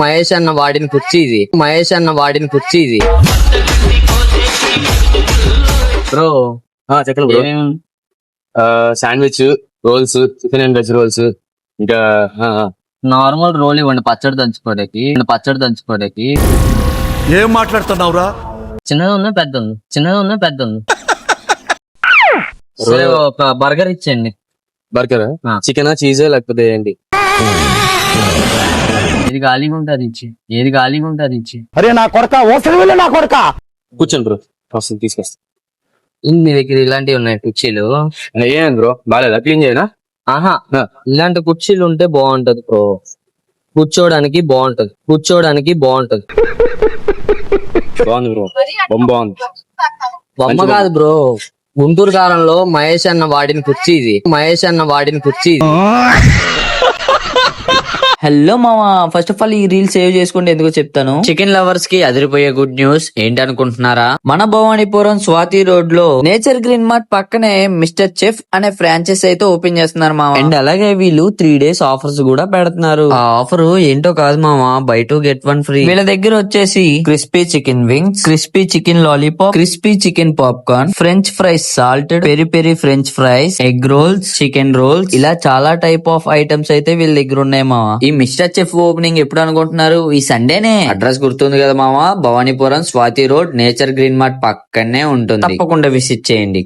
మహేష్ అన్న వాడిన కుర్చీ ఇది. మహేష్ అన్న వాడిన కుర్చీ ఇది. బ్రో చెప్పండి bro. Sandwich rolls, chicken and veg rolls, ఇంకా నార్మల్ రోల్ ఇవ్వండి పచ్చడి దంచుకోవడానికి. ఏం మాట్లాడుతున్నావురా? చిన్నది ఉందా పెద్ద ఉంది. సరే, ఒక బర్గర్ ఇచ్చేయండి. బర్గర్, చికెన్ చీజ్ లేకపోతే ఏంటి? ఏది ఖాళీగా ఉంటుంది ఇచ్చి. అరే నా కొడక, ఓసరి నా కొడక. కూర్చోండి బ్రో, వస్తుంది తీసుకొస్తా. మీ దగ్గర ఇలాంటివి ఉన్నాయి కుర్చీలు? ఏమైంది బ్రో, బాగాలేదా? క్లీన్ చేయనా? ఆహా, ఇలాంటి కుర్చీలు ఉంటే బాగుంటది బ్రో. కూర్చోడానికి బాగుంటది. బాగుంది బ్రో, బొమ్మ బాగుంది. బొమ్మ కాదు బ్రో, గుంటూరు కారంలో మహేష్ అన్న వాడిన కుర్చీ ఇది. హలో మామా, ఫస్ట్ ఆఫ్ ఆల్ ఈ రీల్ సేవ్ చేసుకోండి, ఎందుకో చెప్తాను. చికెన్ లవర్స్ కి అదిరిపోయే గుడ్ న్యూస్ ఏంటనుకుంటున్నారా? మన భవానీపురం స్వాతి రోడ్ లో నేచర్ గ్రీన్ మార్ట్ పక్కనే మిస్టర్ చెఫ్ అనే ఫ్రాంచైజ్ అయితే ఓపెన్ చేస్తున్నారు మామ. అండ్ అలాగే వీళ్ళు 3 days ఆఫర్స్ కూడా పెడుతున్నారు. ఆ ఆఫర్ ఏంటో కాదు మామ, బై 2 get 1 ఫ్రీ. వీళ్ళ దగ్గర వచ్చేసి crispy chicken wings, crispy chicken lollipop, crispy chicken popcorn, French fries salted, peri peri French fries, egg rolls, chicken roles, ఇలా చాలా టైప్ ఆఫ్ ఐటమ్స్ అయితే వీళ్ళ దగ్గర ఉన్నాయి మామ. ఈ మిస్టర్ చెఫ్ ఓపెనింగ్ ఎప్పుడు అనుకుంటున్నారు? ఈ సండేనే. అడ్రస్ గుర్తుంది కదా మామ, Bhavanipuram Swathi road nature green mart పక్కనే ఉంటుంది. తప్పకుండా విజిట్ చేయండి.